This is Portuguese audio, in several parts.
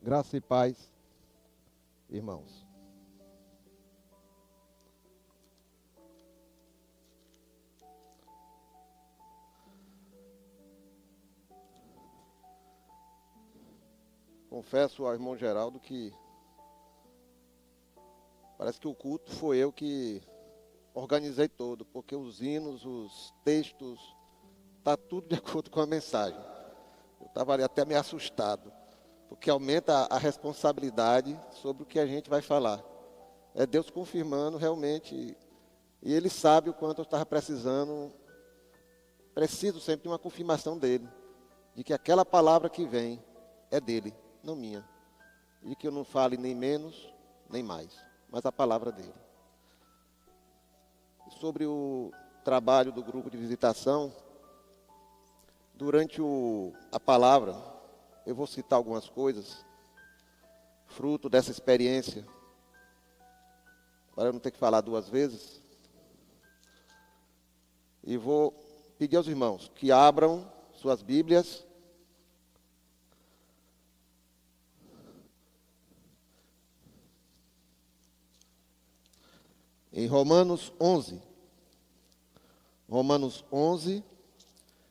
Graça e paz, irmãos. Confesso ao irmão Geraldo que parece que o culto foi eu que organizei todo, porque os hinos, os textos, está tudo de acordo com a mensagem. Eu estava ali até meio assustado, porque aumenta a responsabilidade sobre o que a gente vai falar. É Deus confirmando realmente, e Ele sabe o quanto eu estava precisando, preciso sempre de uma confirmação dEle, de que aquela palavra que vem é dEle, não minha. E que eu não fale nem menos, nem mais, mas a palavra dEle. Sobre o trabalho do grupo de visitação, durante a palavra, eu vou citar algumas coisas, fruto dessa experiência, para eu não ter que falar duas vezes. E vou pedir aos irmãos que abram suas Bíblias em Romanos 11. Romanos 11,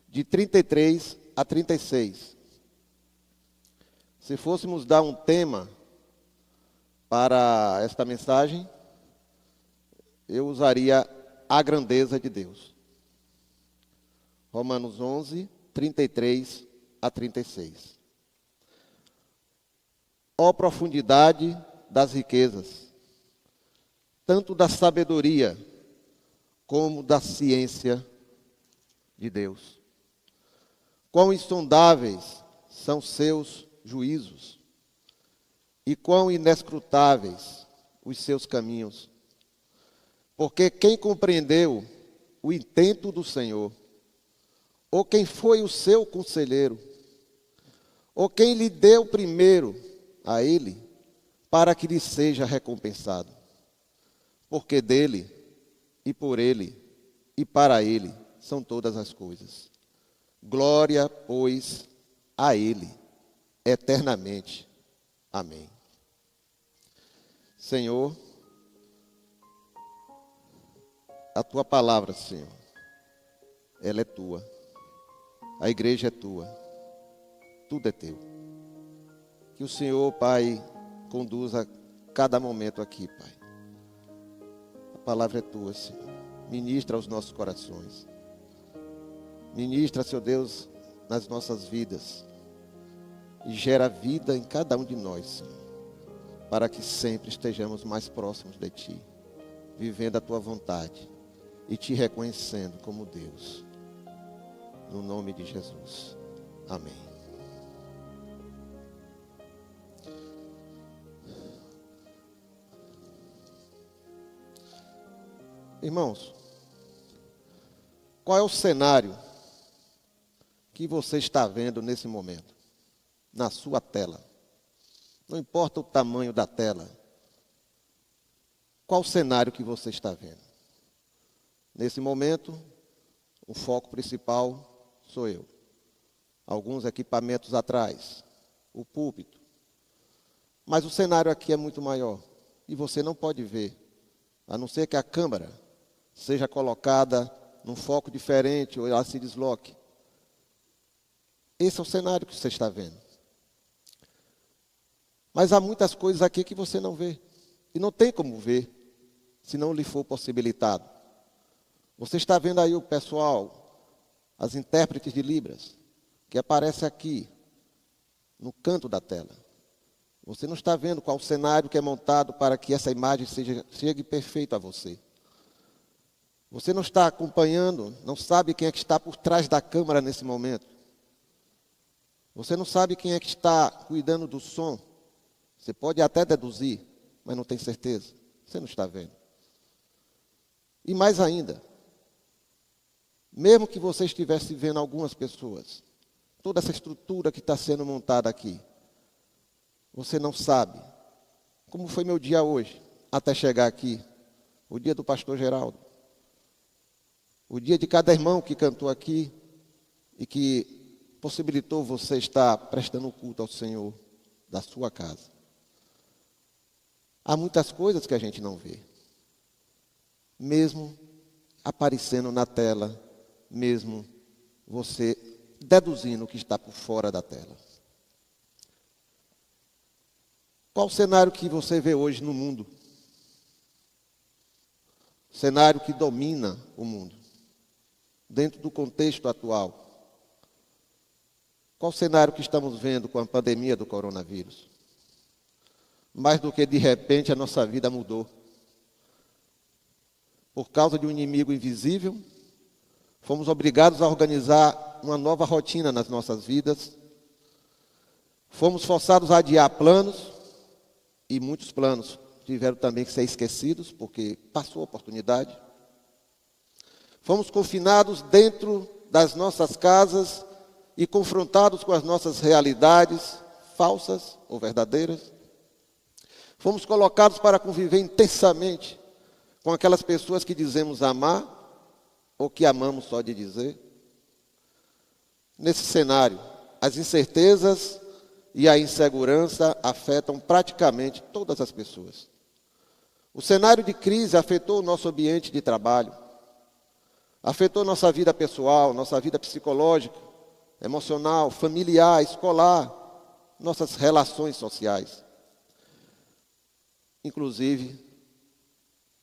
de 33 a 36. Se fôssemos dar um tema para esta mensagem, eu usaria a grandeza de Deus. Romanos 11, 33 a 36. Ó profundidade das riquezas, tanto da sabedoria como da ciência de Deus. Quão insondáveis são seus juízos e quão inescrutáveis os seus caminhos. Porque quem compreendeu o intento do Senhor, ou quem foi o seu conselheiro, ou quem lhe deu primeiro a ele, para que lhe seja recompensado? Porque dele, e por ele, e para ele são todas as coisas. Glória, pois, a ele, eternamente. Amém. Senhor, a tua palavra, Senhor, ela é tua. A igreja é tua. Tudo é teu. Que o Senhor, Pai, conduza cada momento aqui, Pai. A palavra é tua, Senhor. Ministra aos nossos corações. Ministra, Senhor Deus, nas nossas vidas. E gera vida em cada um de nós, Senhor. Para que sempre estejamos mais próximos de Ti. Vivendo a Tua vontade. E Te reconhecendo como Deus. No nome de Jesus. Amém. Irmãos, qual é o cenário que você está vendo nesse momento? Na sua tela. Não importa o tamanho da tela. Qual o cenário que você está vendo? Nesse momento, o foco principal sou eu. Alguns equipamentos atrás. O púlpito. Mas o cenário aqui é muito maior. E você não pode ver. A não ser que a câmera seja colocada num foco diferente ou ela se desloque. Esse é o cenário que você está vendo. Mas há muitas coisas aqui que você não vê. E não tem como ver, se não lhe for possibilitado. Você está vendo aí o pessoal, as intérpretes de Libras, que aparece aqui, no canto da tela. Você não está vendo qual o cenário que é montado para que essa imagem chegue perfeita a você. Você não está acompanhando, não sabe quem é que está por trás da câmera nesse momento. Você não sabe quem é que está cuidando do som. Você pode até deduzir, mas não tem certeza. Você não está vendo. E mais ainda, mesmo que você estivesse vendo algumas pessoas, toda essa estrutura que está sendo montada aqui, você não sabe como foi meu dia hoje, até chegar aqui, o dia do pastor Geraldo. O dia de cada irmão que cantou aqui e que possibilitou você estar prestando culto ao Senhor. da sua casa. Há muitas coisas que a gente não vê, mesmo aparecendo na tela, mesmo você deduzindo o que está por fora da tela. Qual o cenário que você vê hoje no mundo? O cenário que domina o mundo, dentro do contexto atual. Qual o cenário que estamos vendo com a pandemia do coronavírus? Mais do que de repente a nossa vida mudou. Por causa de um inimigo invisível, fomos obrigados a organizar uma nova rotina nas nossas vidas. Fomos forçados a adiar planos, e muitos planos tiveram também que ser esquecidos, porque passou a oportunidade. Fomos confinados dentro das nossas casas e confrontados com as nossas realidades, falsas ou verdadeiras. Fomos colocados para conviver intensamente com aquelas pessoas que dizemos amar ou que amamos só de dizer. Nesse cenário, as incertezas e a insegurança afetam praticamente todas as pessoas. O cenário de crise afetou o nosso ambiente de trabalho, afetou nossa vida pessoal, nossa vida psicológica, emocional, familiar, escolar, nossas relações sociais. Inclusive,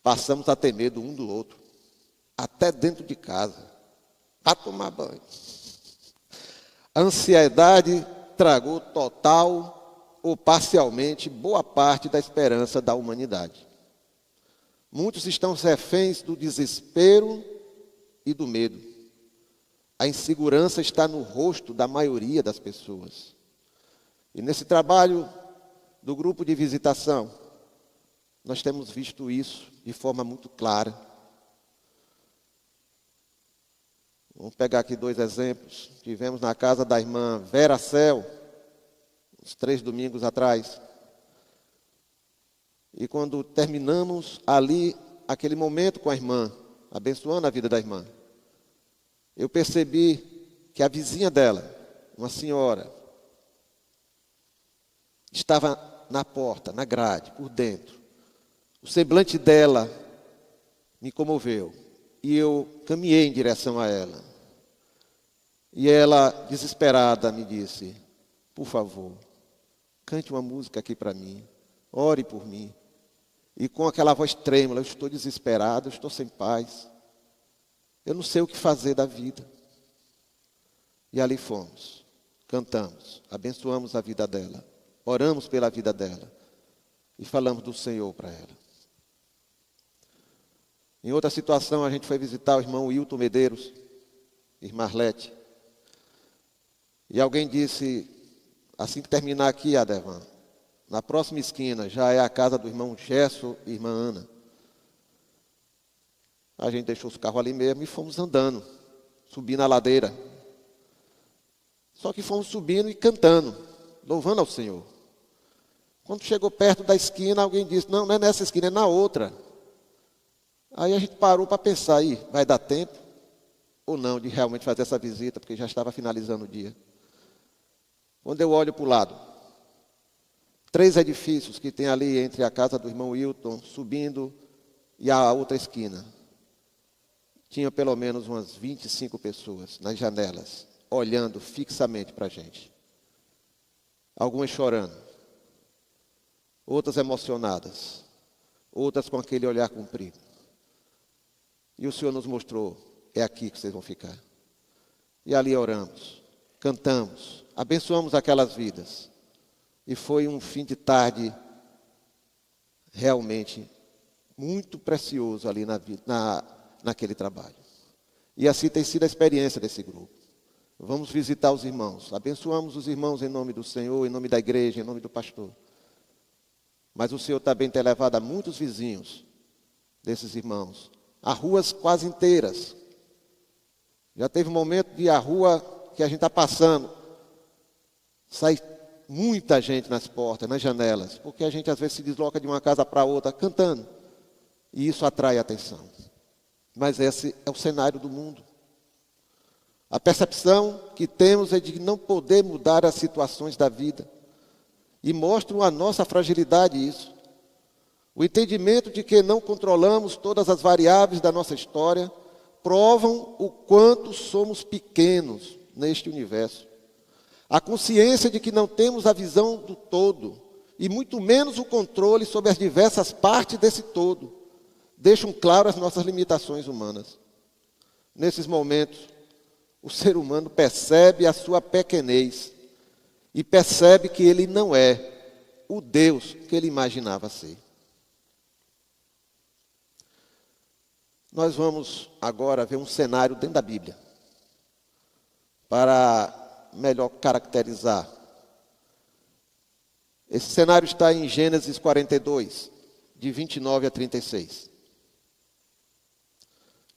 passamos a ter medo um do outro, até dentro de casa, para tomar banho. A ansiedade tragou total ou parcialmente boa parte da esperança da humanidade. Muitos estão reféns do desespero e do medo. A insegurança está no rosto da maioria das pessoas. E nesse trabalho do grupo de visitação, nós temos visto isso de forma muito clara. Vamos pegar aqui 2 exemplos. Tivemos na casa da irmã Vera Cel, uns 3 domingos atrás. E quando terminamos ali, aquele momento com a irmã, abençoando a vida da irmã, eu percebi que a vizinha dela, uma senhora, estava na porta, na grade, por dentro. O semblante dela me comoveu. E eu caminhei em direção a ela. E ela, desesperada, me disse: por favor, cante uma música aqui para mim. Ore por mim. E com aquela voz trêmula: eu estou desesperado, eu estou sem paz. Eu não sei o que fazer da vida. E ali fomos, cantamos, abençoamos a vida dela, oramos pela vida dela e falamos do Senhor para ela. Em outra situação, a gente foi visitar o irmão Wilton Medeiros, irmã Arlete. E alguém disse, assim que terminar aqui, Adevan, na próxima esquina já é a casa do irmão Gesso e irmã Ana. A gente deixou os carros ali mesmo e fomos andando, subindo a ladeira. Só que fomos subindo e cantando, louvando ao Senhor. Quando chegou perto da esquina, alguém disse: não, não é nessa esquina, é na outra. Aí a gente parou para pensar, aí, vai dar tempo ou não de realmente fazer essa visita, porque já estava finalizando o dia. Quando eu olho para o lado, 3 edifícios que tem ali entre a casa do irmão Wilton, subindo, e a outra esquina. Tinha pelo menos umas 25 pessoas nas janelas, olhando fixamente para a gente. Algumas chorando, outras emocionadas, outras com aquele olhar comprido. E o Senhor nos mostrou: é aqui que vocês vão ficar. E ali oramos, cantamos, abençoamos aquelas vidas. E foi um fim de tarde realmente muito precioso ali naquele trabalho. E assim tem sido a experiência desse grupo. Vamos visitar os irmãos, abençoamos os irmãos em nome do Senhor, em nome da igreja, em nome do pastor. Mas o Senhor também tem levado a muitos vizinhos desses irmãos a ruas quase inteiras. Já teve um momento de a rua que a gente está passando, sai muita gente nas portas, nas janelas, porque a gente às vezes se desloca de uma casa para outra cantando. E isso atrai a atenção. Mas esse é o cenário do mundo. A percepção que temos é de não poder mudar as situações da vida. e mostram a nossa fragilidade isso. O entendimento de que não controlamos todas as variáveis da nossa história provam o quanto somos pequenos neste universo. A consciência de que não temos a visão do todo, e muito menos o controle sobre as diversas partes desse todo, deixam claro as nossas limitações humanas. Nesses momentos, o ser humano percebe a sua pequenez e percebe que ele não é o Deus que ele imaginava ser. Nós vamos agora ver um cenário dentro da Bíblia, para melhor caracterizar. Esse cenário está em Gênesis 42, de 29 a 36.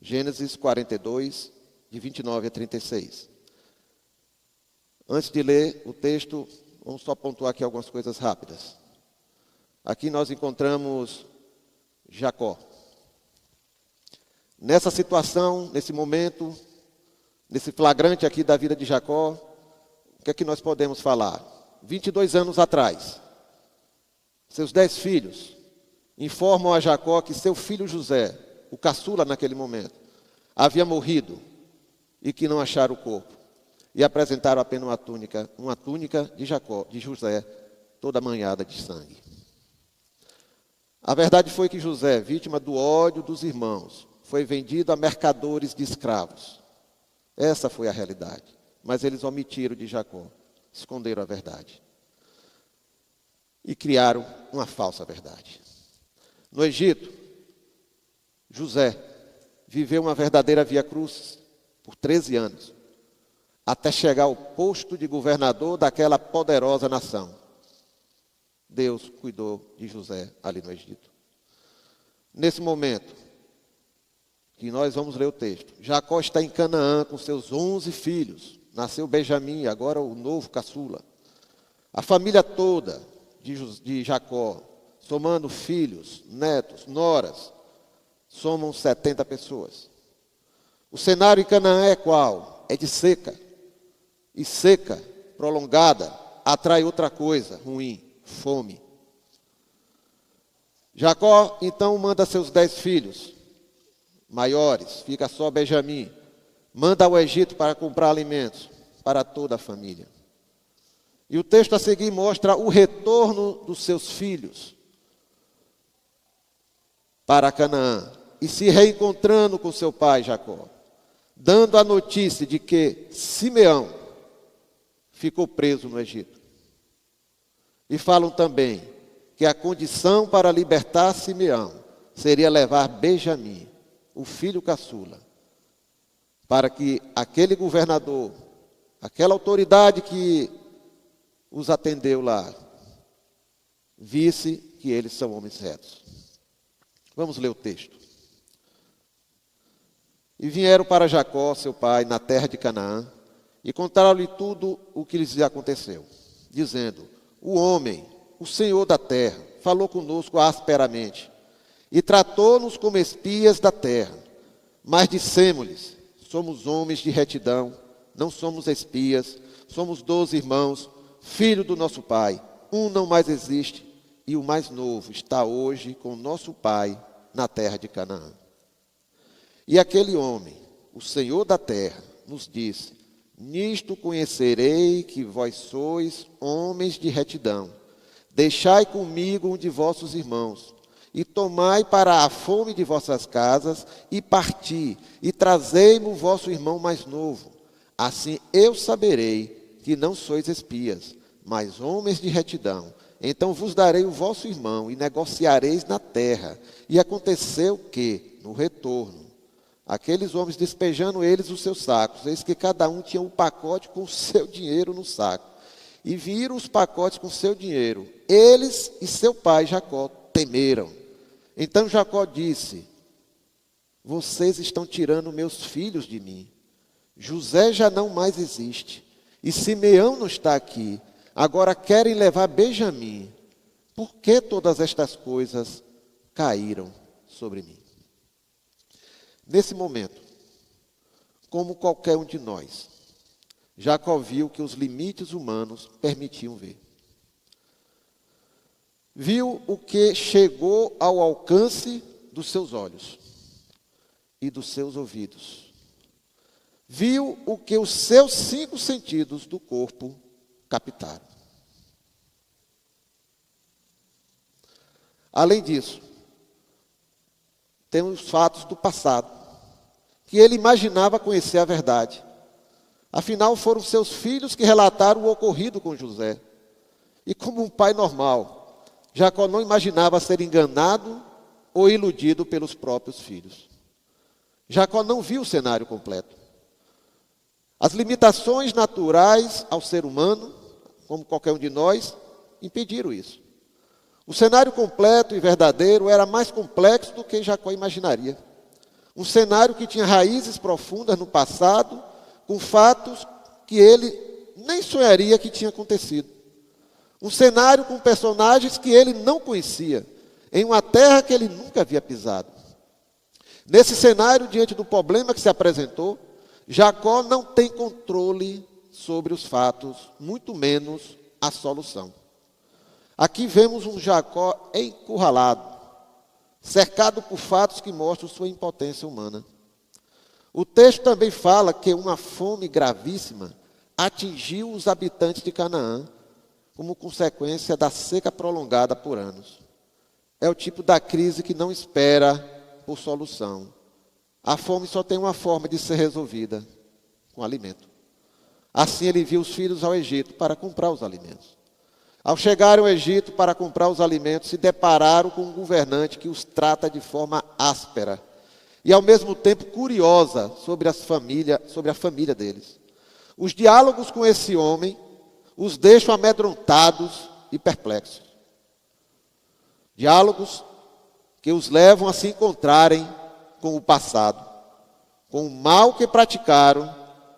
Gênesis 42, de 29 a 36. Antes de ler o texto, vamos só pontuar aqui algumas coisas rápidas. Aqui nós encontramos Jacó. Nessa situação, nesse momento, nesse flagrante aqui da vida de Jacó, o que é que nós podemos falar? 22 anos atrás, seus 10 filhos informam a Jacó que seu filho José, o caçula naquele momento, havia morrido e que não acharam o corpo. E apresentaram apenas uma túnica de José, toda manhada de sangue. A verdade foi que José, vítima do ódio dos irmãos, foi vendido a mercadores de escravos. Essa foi a realidade. Mas eles omitiram de Jacó, esconderam a verdade. E criaram uma falsa verdade. No Egito, José viveu uma verdadeira via-crucis por 13 anos, até chegar ao posto de governador daquela poderosa nação. Deus cuidou de José ali no Egito. Nesse momento, que nós vamos ler o texto, Jacó está em Canaã com seus 11 filhos. Nasceu Benjamim, agora o novo caçula. A família toda de Jacó, somando filhos, netos, noras, somam 70 pessoas. O cenário em Canaã é qual? É de seca. E seca, prolongada, atrai outra coisa ruim, fome. Jacó, então, manda seus 10 filhos maiores, fica só Benjamim, manda ao Egito para comprar alimentos para toda a família. E o texto a seguir mostra o retorno dos seus filhos para Canaã e se reencontrando com seu pai Jacó, dando a notícia de que Simeão ficou preso no Egito. E falam também que a condição para libertar Simeão seria levar Benjamim, o filho caçula, para que aquele governador, aquela autoridade que os atendeu lá, visse que eles são homens retos. Vamos ler o texto. E vieram para Jacó, seu pai, na terra de Canaã, e contaram-lhe tudo o que lhes aconteceu, dizendo: o homem, o Senhor da terra, falou conosco asperamente, e tratou-nos como espias da terra. Mas dissemos-lhes: somos homens de retidão, não somos espias, somos 12 irmãos, filho do nosso pai. Um não mais existe, e o mais novo está hoje com nosso pai na terra de Canaã. E aquele homem, o Senhor da terra, nos disse: nisto conhecerei que vós sois homens de retidão. Deixai comigo um de vossos irmãos, e tomai para a fome de vossas casas, e parti, e trazei-me o vosso irmão mais novo. Assim eu saberei que não sois espias, mas homens de retidão. Então vos darei o vosso irmão, e negociareis na terra. E aconteceu que, no retorno, aqueles homens despejando eles os seus sacos, eis que cada um tinha um pacote com o seu dinheiro no saco. E viram os pacotes com seu dinheiro. Eles e seu pai Jacó temeram. Então Jacó disse: vocês estão tirando meus filhos de mim. José já não mais existe, e Simeão não está aqui. Agora querem levar Benjamim. Por que todas estas coisas caíram sobre mim? Nesse momento, como qualquer um de nós, Jacó viu que os limites humanos permitiam ver. viu o que chegou ao alcance dos seus olhos e dos seus ouvidos. Viu o que os seus 5 sentidos do corpo captaram. Além disso, tem os fatos do passado, que ele imaginava conhecer a verdade. Afinal, foram seus filhos que relataram o ocorrido com José. E como um pai normal, Jacó não imaginava ser enganado ou iludido pelos próprios filhos. Jacó não viu o cenário completo. As limitações naturais ao ser humano, como qualquer um de nós, impediram isso. O cenário completo e verdadeiro era mais complexo do que Jacó imaginaria. Um cenário que tinha raízes profundas no passado, com fatos que ele nem sonharia que tinha acontecido. Um cenário com personagens que ele não conhecia, em uma terra que ele nunca havia pisado. Nesse cenário, diante do problema que se apresentou, Jacó não tem controle sobre os fatos, muito menos a solução. Aqui vemos um Jacó encurralado, cercado por fatos que mostram sua impotência humana. O texto também fala que uma fome gravíssima atingiu os habitantes de Canaã, como consequência da seca prolongada por anos. É o tipo da crise que não espera por solução. A fome só tem uma forma de ser resolvida, com alimento. Assim ele enviou os filhos ao Egito para comprar os alimentos. Ao chegarem ao Egito para comprar os alimentos, se depararam com um governante que os trata de forma áspera e ao mesmo tempo curiosa sobre a família deles. Os diálogos com esse homem os deixam amedrontados e perplexos. Diálogos que os levam a se encontrarem com o passado, com o mal que praticaram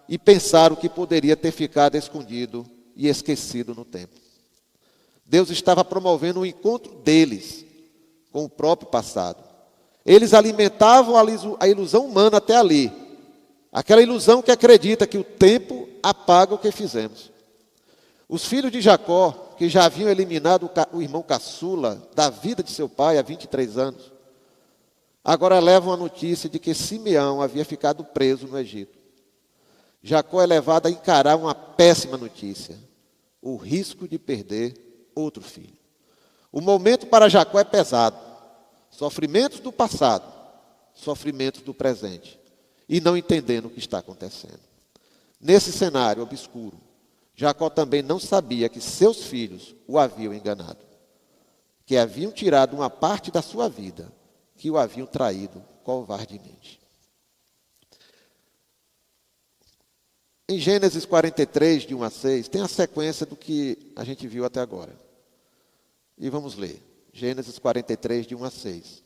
e pensaram que poderia ter ficado escondido e esquecido no tempo. Deus estava promovendo o encontro deles com o próprio passado. Eles alimentavam a ilusão humana até ali. Aquela ilusão que acredita que o tempo apaga o que fizemos. Os filhos de Jacó, que já haviam eliminado o irmão caçula da vida de seu pai há 23 anos, agora levam a notícia de que Simeão havia ficado preso no Egito. Jacó é levado a encarar uma péssima notícia: o risco de perder outro filho. O momento para Jacó é pesado. Sofrimentos do passado, sofrimentos do presente, e não entendendo o que está acontecendo. Nesse cenário obscuro, Jacó também não sabia que seus filhos o haviam enganado, que haviam tirado uma parte da sua vida, que o haviam traído covardemente. Em Gênesis 43, de 1 a 6, tem a sequência do que a gente viu até agora. E vamos ler. Gênesis 43, de 1 a 6.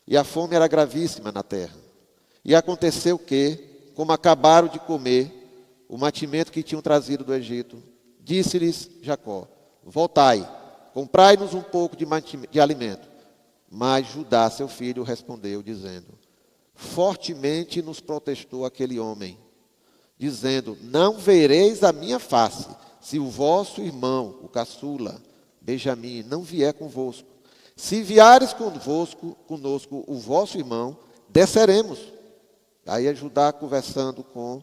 E a fome era gravíssima na terra. E aconteceu que, como acabaram de comer o mantimento que tinham trazido do Egito, disse-lhes Jacó: voltai, comprai-nos um pouco de alimento. Mas Judá, seu filho, respondeu, dizendo: fortemente nos protestou aquele homem, dizendo: não vereis a minha face, se o vosso irmão, o caçula, Benjamim, não vier convosco. Se vieres conosco o vosso irmão, desceremos. Aí é Judá conversando com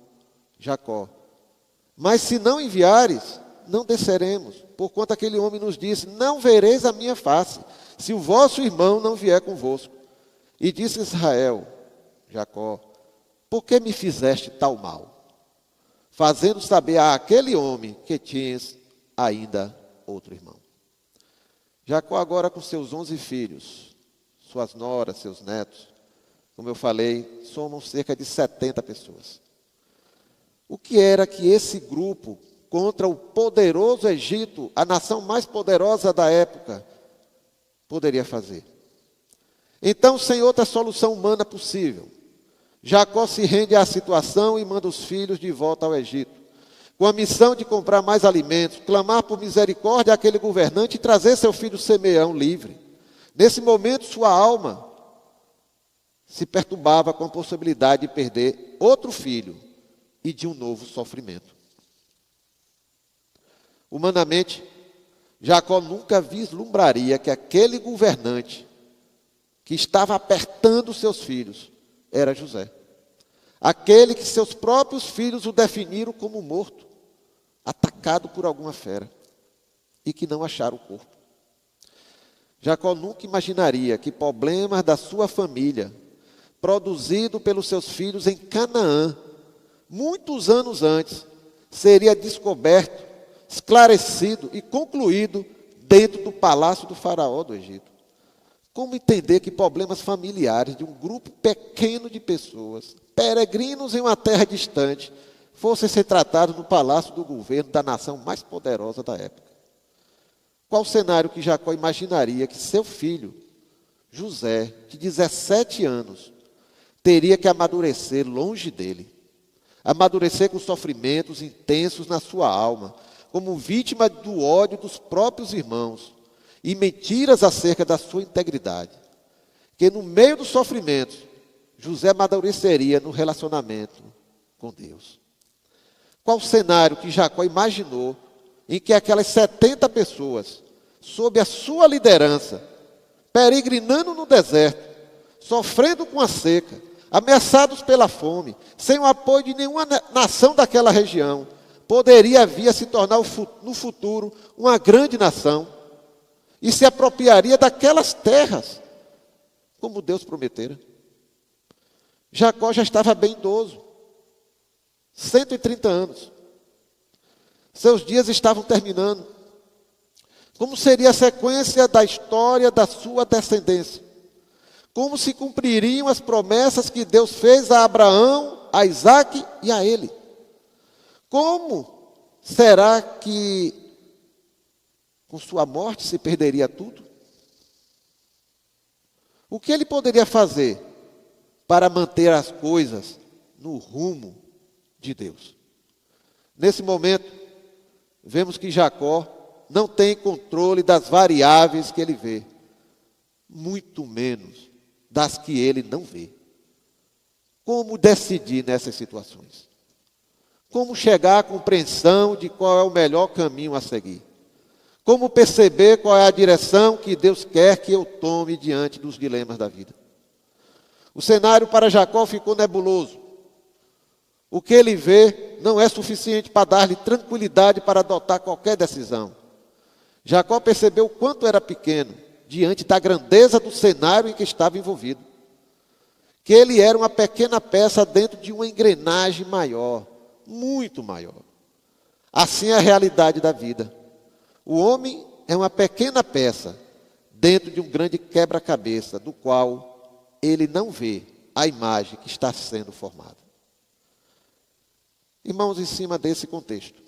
Jacó. Mas se não enviares, não desceremos, porquanto aquele homem nos disse: não vereis a minha face, se o vosso irmão não vier convosco. E disse Israel, Jacó: por que me fizeste tal mal? Fazendo saber àquele homem que tinhas ainda outro irmão. Jacó agora com seus 11 filhos, suas noras, seus netos, como eu falei, somam cerca de 70 pessoas. O que era que esse grupo, contra o poderoso Egito, a nação mais poderosa da época, poderia fazer? Então, sem outra solução humana possível, Jacó se rende à situação e manda os filhos de volta ao Egito, com a missão de comprar mais alimentos, clamar por misericórdia àquele governante e trazer seu filho Simeão livre. Nesse momento, sua alma se perturbava com a possibilidade de perder outro filho e de um novo sofrimento. Humanamente, Jacó nunca vislumbraria que aquele governante que estava apertando seus filhos era José. Aquele que seus próprios filhos o definiram como morto, atacado por alguma fera, e que não acharam o corpo. Jacó nunca imaginaria que problemas da sua família, produzido pelos seus filhos em Canaã, muitos anos antes, seria descoberto, esclarecido e concluído dentro do palácio do faraó do Egito. Como entender que problemas familiares de um grupo pequeno de pessoas, peregrinos em uma terra distante, fossem ser tratados no palácio do governo da nação mais poderosa da época? Qual cenário que Jacó imaginaria que seu filho, José, de 17 anos, teria que amadurecer longe dele? Amadurecer com sofrimentos intensos na sua alma, como vítima do ódio dos próprios irmãos e mentiras acerca da sua integridade. Que no meio dos sofrimentos, José amadureceria no relacionamento com Deus. Qual o cenário que Jacó imaginou em que aquelas 70 pessoas, sob a sua liderança, peregrinando no deserto, sofrendo com a seca, ameaçados pela fome, sem o apoio de nenhuma nação daquela região, poderia vir a se tornar no futuro uma grande nação e se apropriaria daquelas terras, como Deus prometera. Jacó já estava bem idoso, 130 anos. Seus dias estavam terminando. Como seria a sequência da história da sua descendência? Como se cumpririam as promessas que Deus fez a Abraão, a Isaque e a ele? Como será que com sua morte se perderia tudo? O que ele poderia fazer para manter as coisas no rumo de Deus? Nesse momento, vemos que Jacó não tem controle das variáveis que ele vê, muito menos das que ele não vê. Como decidir nessas situações? Como chegar à compreensão de qual é o melhor caminho a seguir? Como perceber qual é a direção que Deus quer que eu tome diante dos dilemas da vida? O cenário para Jacó ficou nebuloso. O que ele vê não é suficiente para dar-lhe tranquilidade para adotar qualquer decisão. Jacó percebeu o quanto era pequeno diante da grandeza do cenário em que estava envolvido. Que ele era uma pequena peça dentro de uma engrenagem maior, muito maior. Assim é a realidade da vida. O homem é uma pequena peça dentro de um grande quebra-cabeça, do qual ele não vê a imagem que está sendo formada. Irmãos, em cima desse contexto,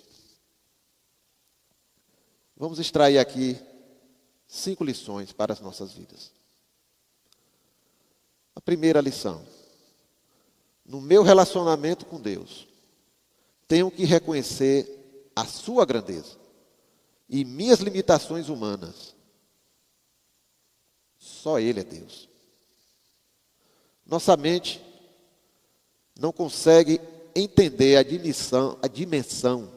vamos extrair aqui 5 lições para as nossas vidas. A primeira lição: no meu relacionamento com Deus, tenho que reconhecer a sua grandeza e minhas limitações humanas. Só Ele é Deus. Nossa mente não consegue entender a dimensão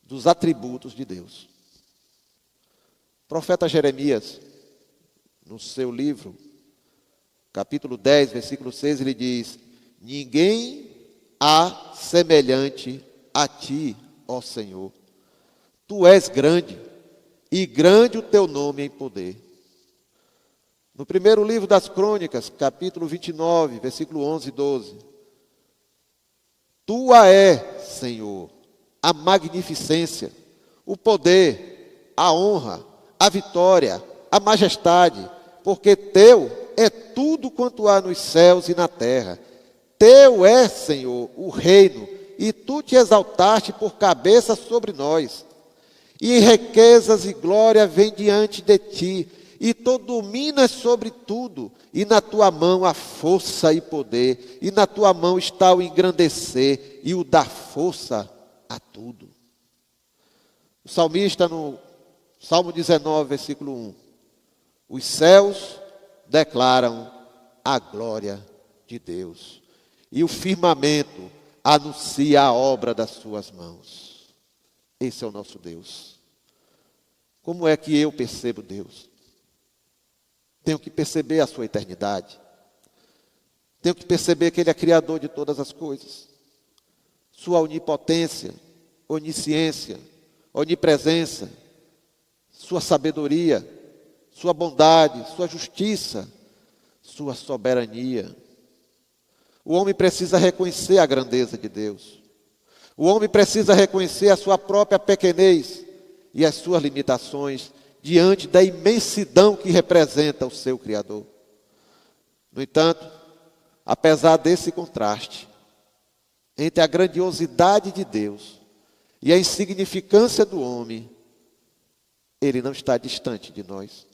dos atributos de Deus. O profeta Jeremias, no seu livro, capítulo 10, versículo 6, ele diz: ninguém há semelhante a ti, ó Senhor. Tu és grande, e grande o teu nome em poder. No primeiro livro das Crônicas, capítulo 29, versículo 11 e 12. Tua é, Senhor, a magnificência, o poder, a honra, a vitória, a majestade, porque teu é tudo quanto há nos céus e na terra. Teu é, Senhor, o reino, e tu te exaltaste por cabeça sobre nós. E riquezas e glória vêm diante de ti, e tu dominas sobre tudo, e na tua mão há força e poder, e na tua mão está o engrandecer e o dar força a tudo. O salmista, no Salmo 19, versículo 1, os céus declaram a glória de Deus, e o firmamento anuncia a obra das suas mãos. Esse é o nosso Deus. Como é que eu percebo Deus? Tenho que perceber a sua eternidade. Tenho que perceber que Ele é Criador de todas as coisas. Sua onipotência, onisciência, onipresença, sua sabedoria, sua bondade, sua justiça, sua soberania. O homem precisa reconhecer a grandeza de Deus. O homem precisa reconhecer a sua própria pequenez e as suas limitações diante da imensidão que representa o seu Criador. No entanto, apesar desse contraste entre a grandiosidade de Deus e a insignificância do homem, Ele não está distante de nós.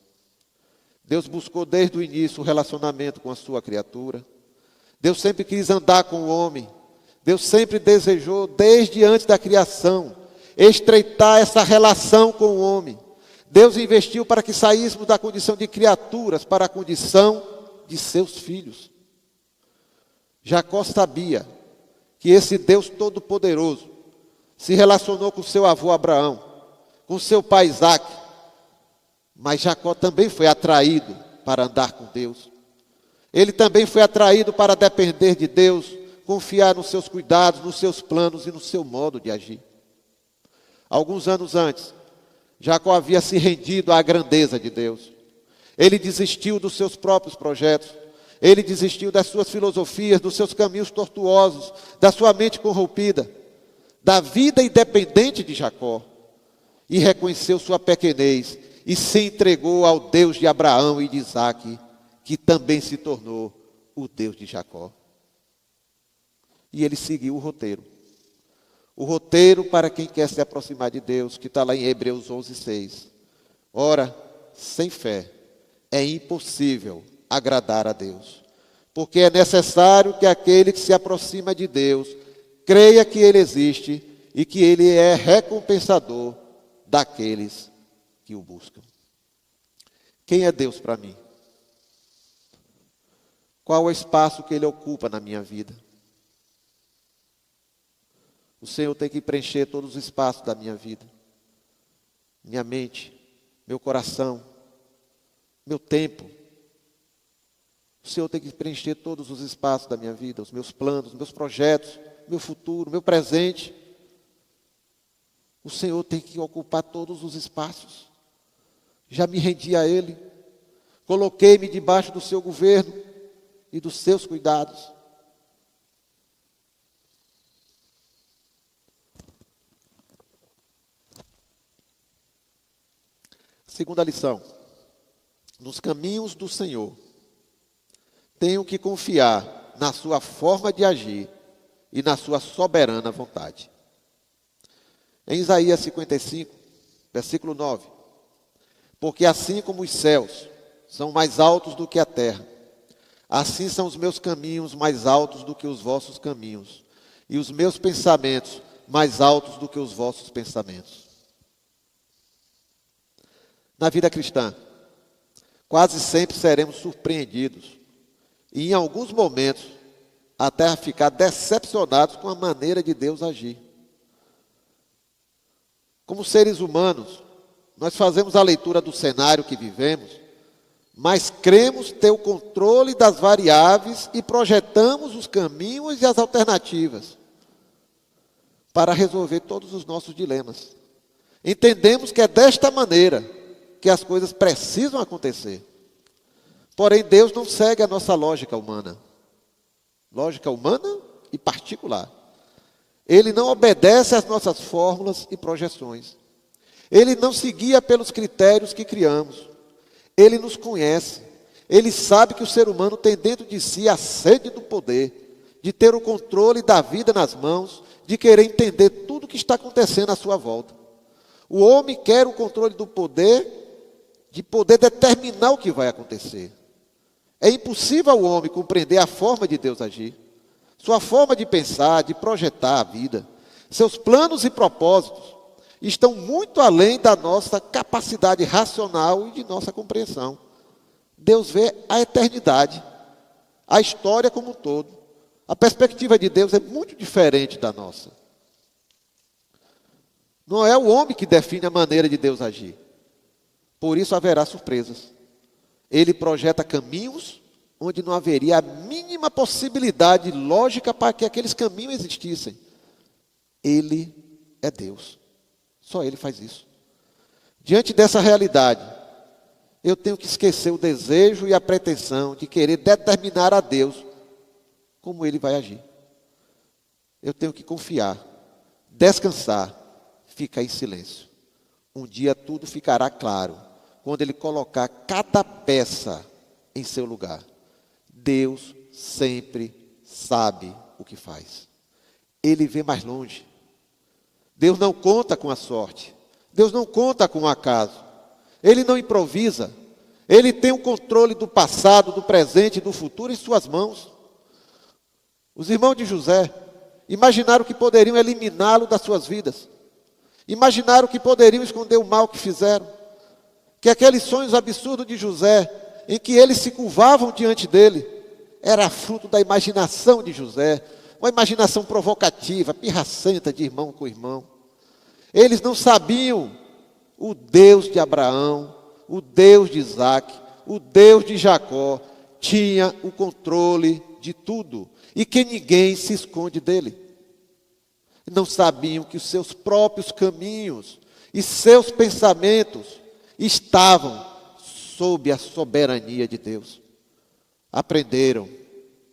Deus buscou desde o início o relacionamento com a sua criatura. Deus sempre quis andar com o homem. Deus sempre desejou, desde antes da criação, estreitar essa relação com o homem. Deus investiu para que saíssemos da condição de criaturas para a condição de seus filhos. Jacó sabia que esse Deus Todo-Poderoso se relacionou com seu avô Abraão, com seu pai Isaque, mas Jacó também foi atraído para andar com Deus. Ele também foi atraído para depender de Deus, confiar nos seus cuidados, nos seus planos e no seu modo de agir. Alguns anos antes, Jacó havia se rendido à grandeza de Deus. Ele desistiu dos seus próprios projetos. Ele desistiu das suas filosofias, dos seus caminhos tortuosos, da sua mente corrompida, da vida independente de Jacó. E reconheceu sua pequenez e se entregou ao Deus de Abraão e de Isaque, que também se tornou o Deus de Jacó. E ele seguiu o roteiro. O roteiro para quem quer se aproximar de Deus, que está lá em Hebreus 11:6. Ora, sem fé é impossível agradar a Deus, porque é necessário que aquele que se aproxima de Deus creia que Ele existe e que Ele é recompensador daqueles que o buscam. Quem é Deus para mim? Qual o espaço que Ele ocupa na minha vida? O Senhor tem que preencher todos os espaços da minha vida. Minha mente, meu coração, meu tempo. O Senhor tem que preencher todos os espaços da minha vida, os meus planos, meus projetos, meu futuro, meu presente. O Senhor tem que ocupar todos os espaços. Já me rendi a Ele. Coloquei-me debaixo do seu governo e dos seus cuidados. Segunda lição. Nos caminhos do Senhor, tenho que confiar na sua forma de agir e na sua soberana vontade. Em Isaías 55, versículo 9. Porque assim como os céus são mais altos do que a terra, assim são os meus caminhos mais altos do que os vossos caminhos, e os meus pensamentos mais altos do que os vossos pensamentos. Na vida cristã, quase sempre seremos surpreendidos, e em alguns momentos, até ficar decepcionados com a maneira de Deus agir. Como seres humanos, nós fazemos a leitura do cenário que vivemos, mas cremos ter o controle das variáveis e projetamos os caminhos e as alternativas para resolver todos os nossos dilemas. Entendemos que é desta maneira que as coisas precisam acontecer. Porém, Deus não segue a nossa lógica humana. Lógica humana e particular. Ele não obedece às nossas fórmulas e projeções. Ele não se guia pelos critérios que criamos. Ele nos conhece. Ele sabe que o ser humano tem dentro de si a sede do poder, de ter o controle da vida nas mãos, de querer entender tudo o que está acontecendo à sua volta. O homem quer o controle do poder, de poder determinar o que vai acontecer. É impossível ao homem compreender a forma de Deus agir, sua forma de pensar, de projetar a vida. Seus planos e propósitos estão muito além da nossa capacidade racional e de nossa compreensão. Deus vê a eternidade, a história como um todo. A perspectiva de Deus é muito diferente da nossa. Não é o homem que define a maneira de Deus agir. Por isso haverá surpresas. Ele projeta caminhos onde não haveria a mínima possibilidade lógica para que aqueles caminhos existissem. Ele é Deus. Só Ele faz isso. Diante dessa realidade, eu tenho que esquecer o desejo e a pretensão de querer determinar a Deus como Ele vai agir. Eu tenho que confiar, descansar, ficar em silêncio. Um dia tudo ficará claro, quando Ele colocar cada peça em seu lugar. Deus sempre sabe o que faz. Ele vê mais longe. Deus não conta com a sorte. Deus não conta com o acaso. Ele não improvisa. Ele tem o controle do passado, do presente e do futuro em suas mãos. Os irmãos de José imaginaram que poderiam eliminá-lo das suas vidas. Imaginaram que poderiam esconder o mal que fizeram. Que aqueles sonhos absurdos de José, em que eles se curvavam diante dele, era fruto da imaginação de José, uma imaginação provocativa, pirracenta de irmão com irmão. Eles não sabiam o Deus de Abraão, o Deus de Isaac, o Deus de Jacó, tinha o controle de tudo e que ninguém se esconde dele. Não sabiam que os seus próprios caminhos e seus pensamentos estavam sob a soberania de Deus. Aprenderam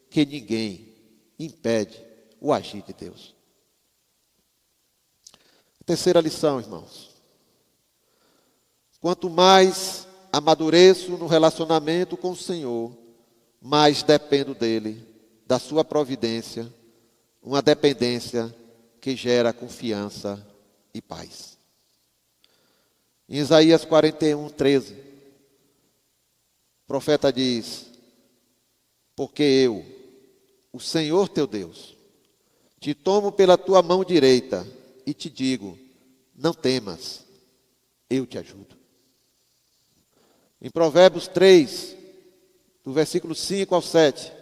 que ninguém impede o agir de Deus. Terceira lição, irmãos. Quanto mais amadureço no relacionamento com o Senhor, mais dependo dele, da sua providência, uma dependência que gera confiança e paz. Em Isaías 41, 13, o profeta diz: porque eu, o Senhor teu Deus, te tomo pela tua mão direita e te digo, não temas, eu te ajudo. Em Provérbios 3, do versículo 5 ao 7,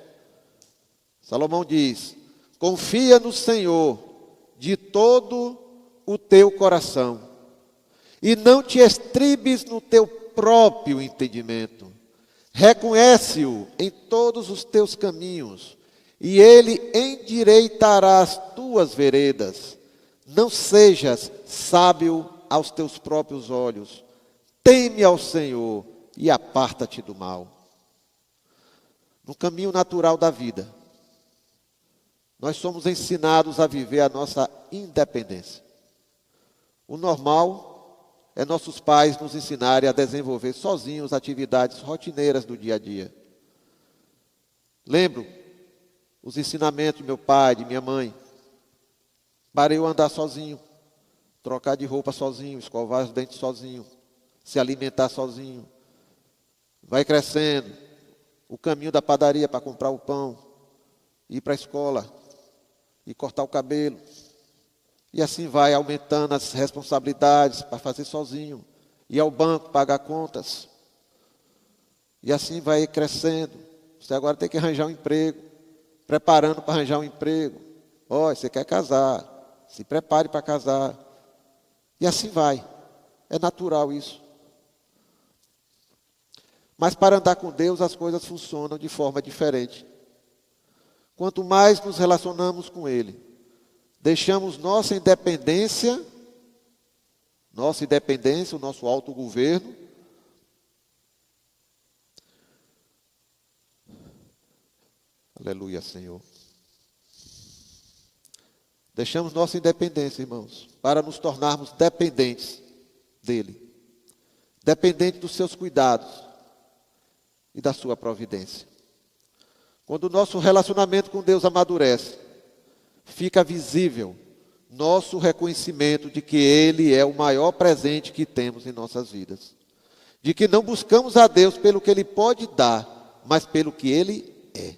Salomão diz: confia no Senhor de todo o teu coração, e não te estribes no teu próprio entendimento. Reconhece-o em todos os teus caminhos, e ele endireitará as tuas veredas. Não sejas sábio aos teus próprios olhos. Teme ao Senhor e aparta-te do mal. No caminho natural da vida, nós somos ensinados a viver a nossa independência. O normal é nossos pais nos ensinarem a desenvolver sozinhos atividades rotineiras do dia a dia. Lembro os ensinamentos de meu pai, de minha mãe. Para eu andar sozinho, trocar de roupa sozinho, escovar os dentes sozinho, se alimentar sozinho. Vai crescendo, o caminho da padaria para comprar o pão, ir para a escola e cortar o cabelo. E assim vai aumentando as responsabilidades para fazer sozinho. Ir ao banco, pagar contas. E assim vai crescendo. Você agora tem que arranjar um emprego. Preparando para arranjar um emprego. Você quer casar. Se prepare para casar. E assim vai. É natural isso. Mas para andar com Deus, as coisas funcionam de forma diferente. Quanto mais nos relacionamos com Ele, deixamos nossa independência, o nosso autogoverno, aleluia, Senhor. Deixamos nossa independência, irmãos, para nos tornarmos dependentes dEle. Dependentes dos seus cuidados e da sua providência. Quando o nosso relacionamento com Deus amadurece, fica visível nosso reconhecimento de que Ele é o maior presente que temos em nossas vidas. De que não buscamos a Deus pelo que Ele pode dar, mas pelo que Ele é.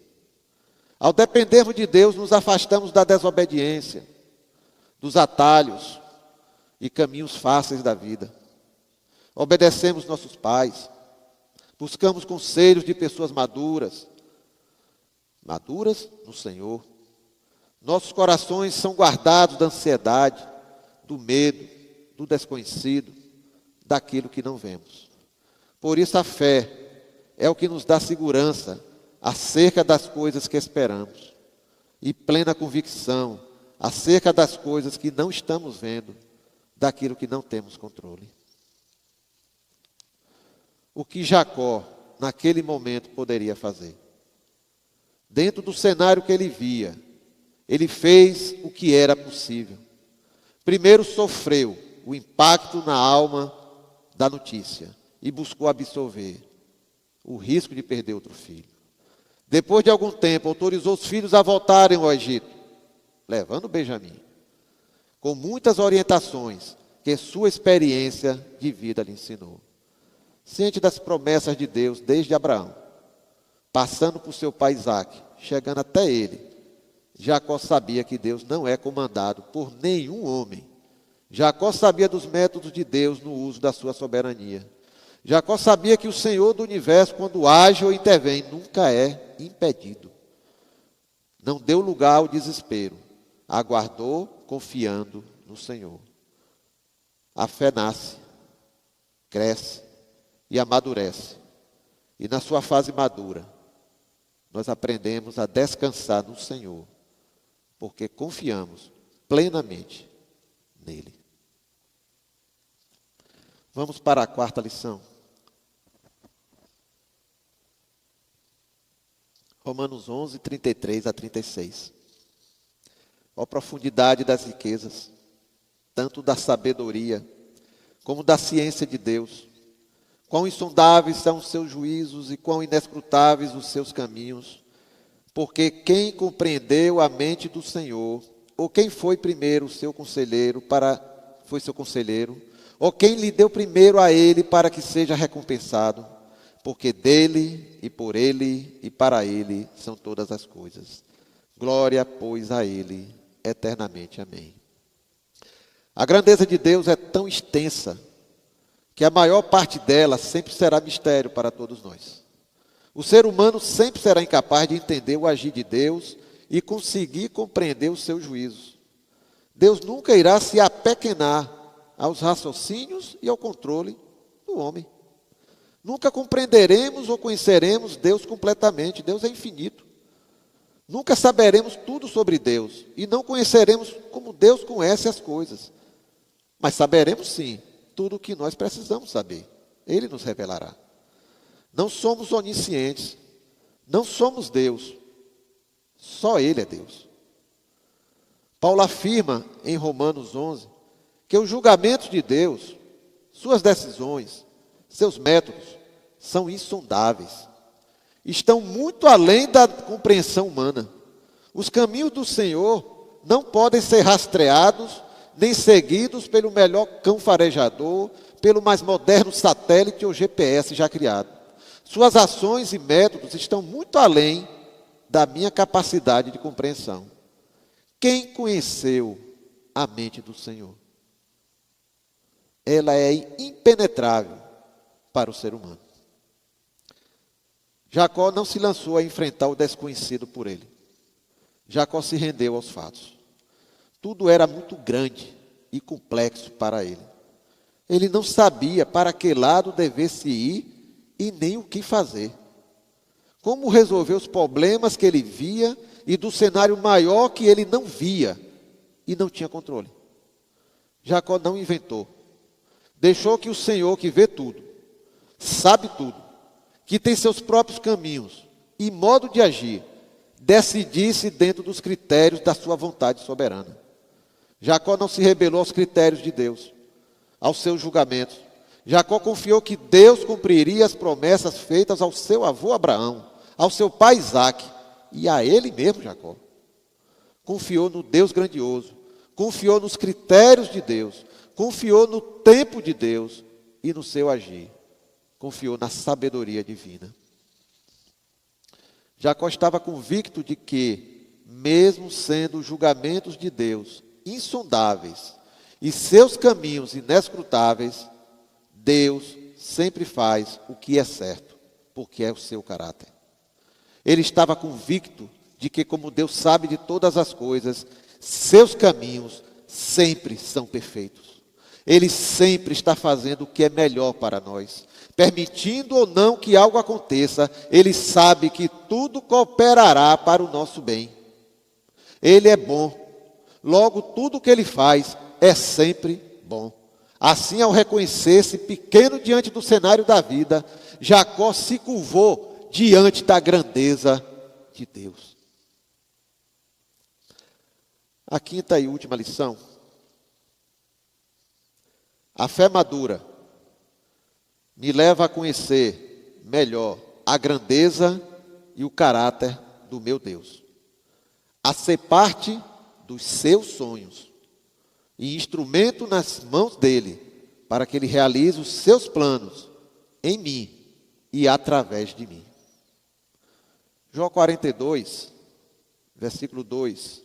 Ao dependermos de Deus, nos afastamos da desobediência, dos atalhos e caminhos fáceis da vida. Obedecemos nossos pais, buscamos conselhos de pessoas maduras no Senhor. Nossos corações são guardados da ansiedade, do medo, do desconhecido, daquilo que não vemos. Por isso a fé é o que nos dá segurança acerca das coisas que esperamos e plena convicção acerca das coisas que não estamos vendo, daquilo que não temos controle. O que Jacó, naquele momento, poderia fazer? Dentro do cenário que ele via, ele fez o que era possível. Primeiro sofreu o impacto na alma da notícia e buscou absorver o risco de perder outro filho. Depois de algum tempo, autorizou os filhos a voltarem ao Egito, levando Benjamim, com muitas orientações que sua experiência de vida lhe ensinou. Ciente das promessas de Deus desde Abraão, passando por seu pai Isaque, chegando até ele, Jacó sabia que Deus não é comandado por nenhum homem. Jacó sabia dos métodos de Deus no uso da sua soberania. Jacó sabia que o Senhor do universo, quando age ou intervém, nunca é impedido. Não deu lugar ao desespero. Aguardou, confiando no Senhor. A fé nasce, cresce e amadurece. E na sua fase madura, nós aprendemos a descansar no Senhor, porque confiamos plenamente nele. Vamos para a quarta lição. Romanos 11, 33 a 36. Ó profundidade das riquezas, tanto da sabedoria, como da ciência de Deus. Quão insondáveis são os seus juízos e quão inescrutáveis os seus caminhos. Porque quem compreendeu a mente do Senhor, ou quem foi primeiro seu conselheiro, foi seu conselheiro, ou quem lhe deu primeiro a ele para que seja recompensado, porque dele e por ele e para ele são todas as coisas. Glória, pois, a ele eternamente. Amém. A grandeza de Deus é tão extensa que a maior parte dela sempre será mistério para todos nós. O ser humano sempre será incapaz de entender o agir de Deus e conseguir compreender os seus juízos. Deus nunca irá se apequenar aos raciocínios e ao controle do homem. Nunca compreenderemos ou conheceremos Deus completamente. Deus é infinito. Nunca saberemos tudo sobre Deus e não conheceremos como Deus conhece as coisas. Mas saberemos sim tudo o que nós precisamos saber. Ele nos revelará. Não somos oniscientes, não somos Deus, só Ele é Deus. Paulo afirma em Romanos 11 que os julgamentos de Deus, suas decisões, seus métodos são insondáveis. Estão muito além da compreensão humana. Os caminhos do Senhor não podem ser rastreados nem seguidos pelo melhor cão farejador, pelo mais moderno satélite ou GPS já criado. Suas ações e métodos estão muito além da minha capacidade de compreensão. Quem conheceu a mente do Senhor? Ela é impenetrável para o ser humano. Jacó não se lançou a enfrentar o desconhecido por ele. Jacó se rendeu aos fatos. Tudo era muito grande e complexo para ele. Ele não sabia para que lado devesse ir e nem o que fazer. Como resolver os problemas que ele via e do cenário maior que ele não via e não tinha controle. Jacó não inventou. Deixou que o Senhor, que vê tudo, sabe tudo, que tem seus próprios caminhos e modo de agir, decidisse dentro dos critérios da sua vontade soberana. Jacó não se rebelou aos critérios de Deus, aos seus julgamentos. Jacó confiou que Deus cumpriria as promessas feitas ao seu avô Abraão, ao seu pai Isaque e a ele mesmo, Jacó. Confiou no Deus grandioso, confiou nos critérios de Deus, confiou no tempo de Deus e no seu agir. Confiou na sabedoria divina. Jacó estava convicto de que, mesmo sendo os julgamentos de Deus insondáveis e seus caminhos inescrutáveis, Deus sempre faz o que é certo, porque é o seu caráter. Ele estava convicto de que, como Deus sabe de todas as coisas, seus caminhos sempre são perfeitos. Ele sempre está fazendo o que é melhor para nós. permitindo ou não que algo aconteça, Ele sabe que tudo cooperará para o nosso bem. Ele é bom, logo tudo que Ele faz é sempre bom. Assim, ao reconhecer-se pequeno diante do cenário da vida, Jacó se curvou diante da grandeza de Deus. A quinta e última lição. A fé madura me leva a conhecer melhor a grandeza e o caráter do meu Deus, a ser parte dos seus sonhos e instrumento nas mãos dele para que ele realize os seus planos em mim e através de mim. João 42, versículo 2.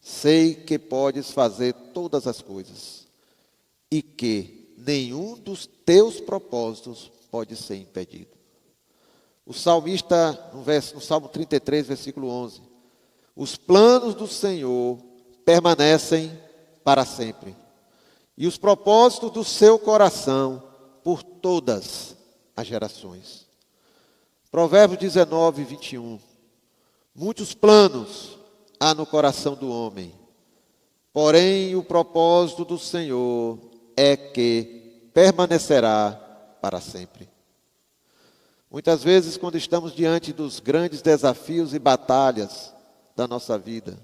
Sei que podes fazer todas as coisas e que nenhum dos teus propósitos pode ser impedido. O salmista, no Salmo 33, versículo 11, os planos do Senhor permanecem para sempre, e os propósitos do seu coração por todas as gerações. Provérbios 19, 21. Muitos planos há no coração do homem, porém o propósito do Senhor é que permanecerá para sempre. Muitas vezes, quando estamos diante dos grandes desafios e batalhas da nossa vida,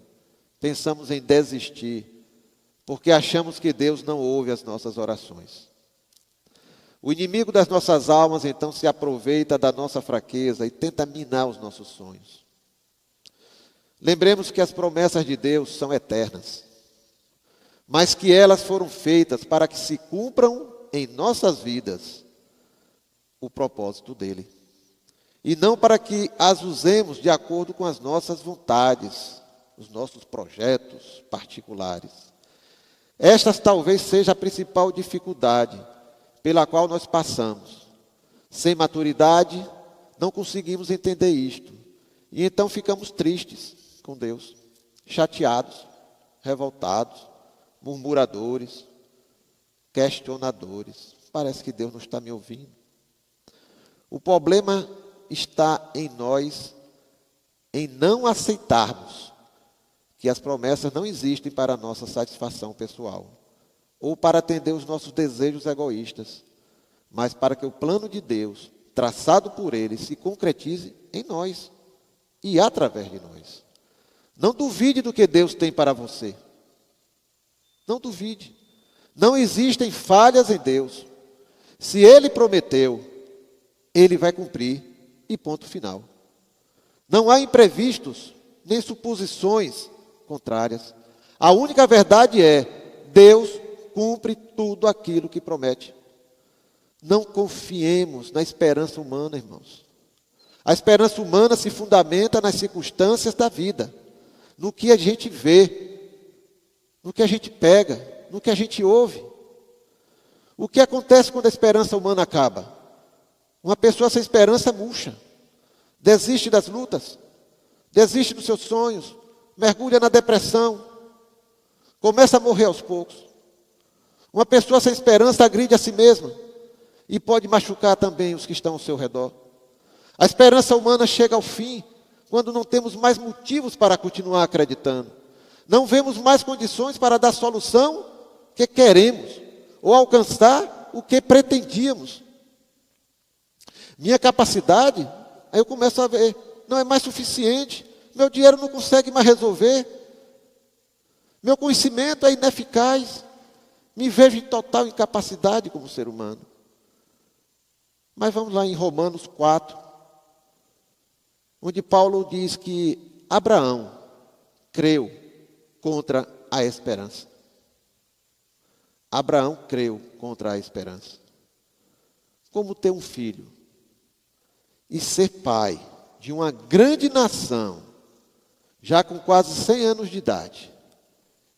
pensamos em desistir, porque achamos que Deus não ouve as nossas orações. O inimigo das nossas almas, então, se aproveita da nossa fraqueza e tenta minar os nossos sonhos. Lembremos que as promessas de Deus são eternas, mas que elas foram feitas para que se cumpram em nossas vidas o propósito dele, e não para que as usemos de acordo com as nossas vontades, os nossos projetos particulares. Esta talvez seja a principal dificuldade pela qual nós passamos. Sem maturidade, não conseguimos entender isto, e então ficamos tristes com Deus, chateados, revoltados, murmuradores, questionadores. Parece que Deus não está me ouvindo. O problema está em nós, em não aceitarmos que as promessas não existem para a nossa satisfação pessoal, ou para atender os nossos desejos egoístas, mas para que o plano de Deus, traçado por Ele, se concretize em nós e através de nós. Não duvide do que Deus tem para você. Não duvide. Não existem falhas em Deus. Se Ele prometeu, Ele vai cumprir e ponto final. Não há imprevistos, nem suposições contrárias. A única verdade é, Deus cumpre tudo aquilo que promete. Não confiemos na esperança humana, irmãos. A esperança humana se fundamenta nas circunstâncias da vida, no que a gente vê, no que a gente pega, no que a gente ouve. O que acontece quando a esperança humana acaba? Uma pessoa sem esperança murcha, desiste das lutas, desiste dos seus sonhos, mergulha na depressão, começa a morrer aos poucos. Uma pessoa sem esperança agride a si mesma e pode machucar também os que estão ao seu redor. A esperança humana chega ao fim quando não temos mais motivos para continuar acreditando. Não vemos mais condições para dar solução que queremos ou alcançar o que pretendíamos. Minha capacidade, aí eu começo a ver, não é mais suficiente. Meu dinheiro não consegue mais resolver. Meu conhecimento é ineficaz. Me vejo em total incapacidade como ser humano. Mas vamos lá em Romanos 4, onde Paulo diz que Abraão creu contra a esperança. Abraão creu contra a esperança. Como ter um filho e ser pai de uma grande nação, já com quase 100 anos de idade,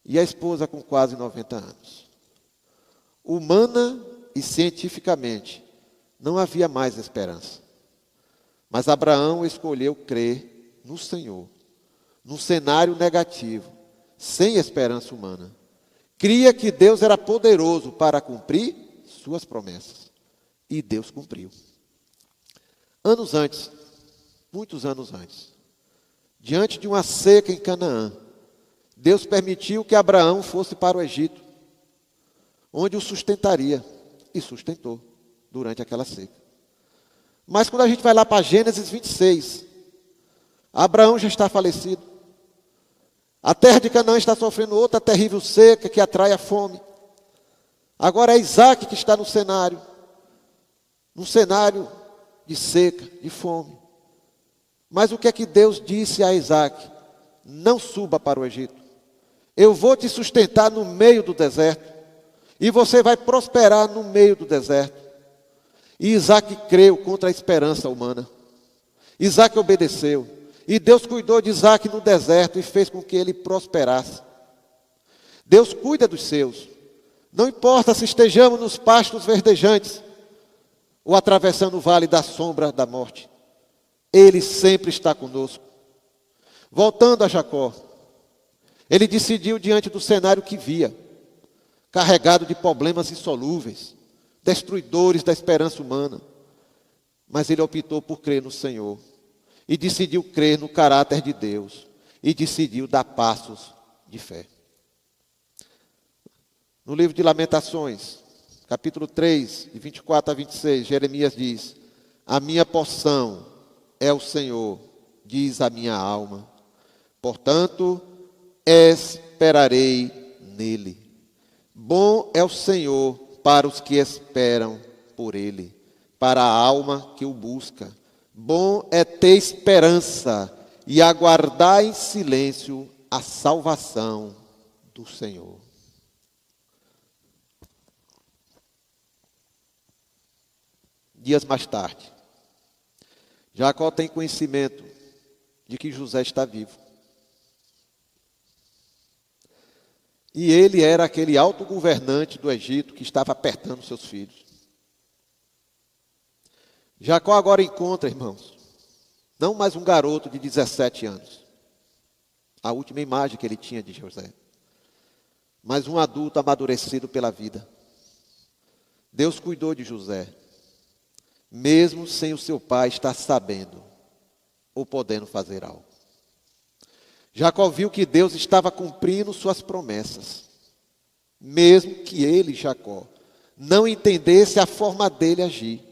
e a esposa com quase 90 anos. Humana e cientificamente, não havia mais esperança. Mas Abraão escolheu crer no Senhor, num cenário negativo, sem esperança humana. Cria que Deus era poderoso para cumprir suas promessas. E Deus cumpriu. Anos antes, muitos anos antes, diante de uma seca em Canaã, Deus permitiu que Abraão fosse para o Egito, onde o sustentaria, e sustentou durante aquela seca. Mas quando a gente vai lá para Gênesis 26, Abraão já está falecido. A terra de Canaã está sofrendo outra terrível seca que atrai a fome. Agora é Isaac que está no cenário de seca, de fome. Mas o que é que Deus disse a Isaac? Não suba para o Egito. Eu vou te sustentar no meio do deserto. E você vai prosperar no meio do deserto. E Isaac creu contra a esperança humana. Isaac obedeceu. E Deus cuidou de Isaac no deserto e fez com que ele prosperasse. Deus cuida dos seus. Não importa se estejamos nos pastos verdejantes ou atravessando o vale da sombra da morte. Ele sempre está conosco. Voltando a Jacó, ele decidiu diante do cenário que via, carregado de problemas insolúveis, destruidores da esperança humana. Mas ele optou por crer no Senhor. E decidiu crer no caráter de Deus. E decidiu dar passos de fé. No livro de Lamentações, capítulo 3, de 24 a 26, Jeremias diz: a minha porção é o Senhor, diz a minha alma. Portanto, esperarei nele. Bom é o Senhor para os que esperam por ele, para a alma que o busca. Bom é ter esperança e aguardar em silêncio a salvação do Senhor. Dias mais tarde, Jacó tem conhecimento de que José está vivo. E ele era aquele alto governante do Egito que estava apertando seus filhos. Jacó agora encontra, irmãos, não mais um garoto de 17 anos, a última imagem que ele tinha de José, mas um adulto amadurecido pela vida. Deus cuidou de José, mesmo sem o seu pai estar sabendo ou podendo fazer algo. Jacó viu que Deus estava cumprindo suas promessas, mesmo que ele, Jacó, não entendesse a forma dele agir.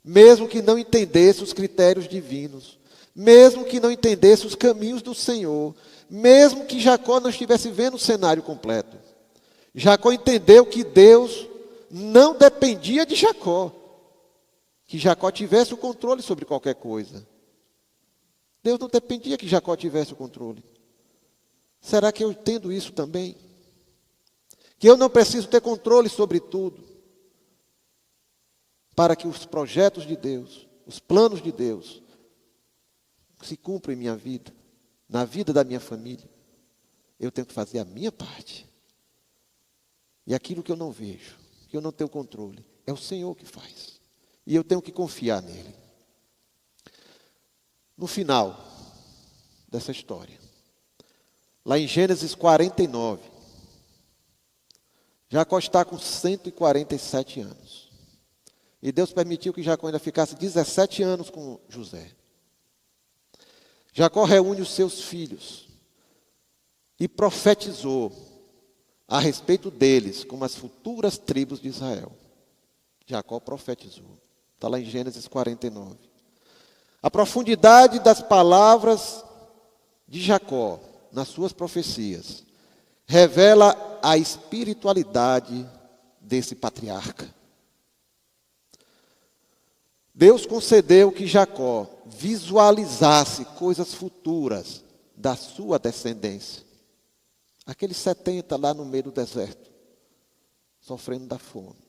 Mesmo que não entendesse os critérios divinos, mesmo que não entendesse os caminhos do Senhor, mesmo que Jacó não estivesse vendo o cenário completo, Jacó entendeu que Deus não dependia de Jacó, que Jacó tivesse o controle sobre qualquer coisa. Deus não dependia que Jacó tivesse o controle. Será que eu entendo isso também? Que eu não preciso ter controle sobre tudo, para que os projetos de Deus, os planos de Deus, se cumpram em minha vida, na vida da minha família. Eu tenho que fazer a minha parte. E aquilo que eu não vejo, que eu não tenho controle, é o Senhor que faz. E eu tenho que confiar nele. No final dessa história, lá em Gênesis 49, Jacó está com 147 anos. E Deus permitiu que Jacó ainda ficasse 17 anos com José. Jacó reúne os seus filhos e profetizou a respeito deles como as futuras tribos de Israel. Jacó profetizou. Está lá em Gênesis 49. A profundidade das palavras de Jacó nas suas profecias revela a espiritualidade desse patriarca. Deus concedeu que Jacó visualizasse coisas futuras da sua descendência. Aqueles 70 lá no meio do deserto, sofrendo da fome.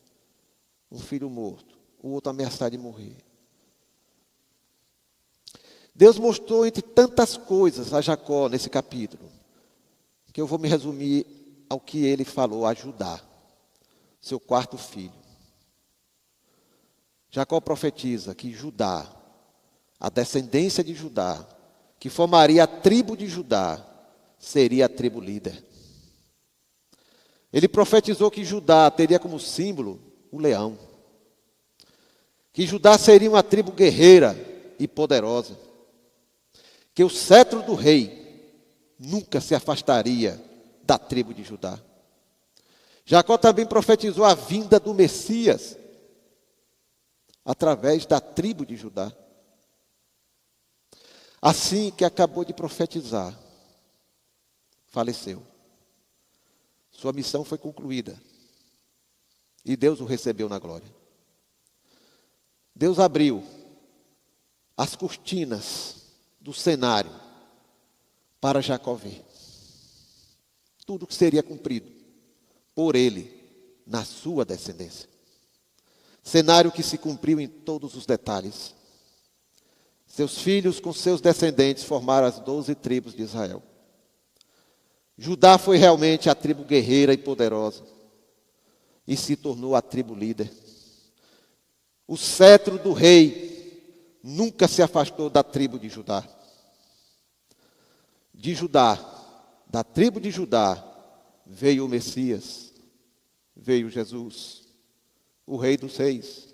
Um filho morto, o outro ameaçado de morrer. Deus mostrou entre tantas coisas a Jacó nesse capítulo, que eu vou me resumir ao que ele falou a Judá, seu quarto filho. Jacó profetiza que Judá, a descendência de Judá, que formaria a tribo de Judá, seria a tribo líder. Ele profetizou que Judá teria como símbolo o leão. que Judá seria uma tribo guerreira e poderosa, que o cetro do rei nunca se afastaria da tribo de Judá. Jacó também profetizou a vinda do Messias através da tribo de Judá. Assim que acabou de profetizar, faleceu. Sua missão foi concluída e Deus o recebeu na glória. Deus abriu as cortinas do cenário para Jacó ver tudo que seria cumprido por ele na sua descendência. Cenário que se cumpriu em todos os detalhes. Seus filhos com seus descendentes formaram as 12 tribos de Israel. Judá foi realmente a tribo guerreira e poderosa e se tornou a tribo líder. O cetro do rei nunca se afastou da tribo de Judá. De Judá, da tribo de Judá, veio o Messias, veio Jesus, o Rei dos Reis,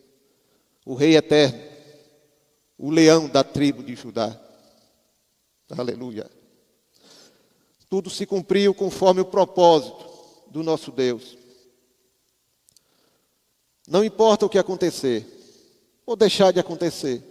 o Rei eterno, o leão da tribo de Judá. Aleluia. Tudo se cumpriu conforme o propósito do nosso Deus. Não importa o que acontecer, ou deixar de acontecer.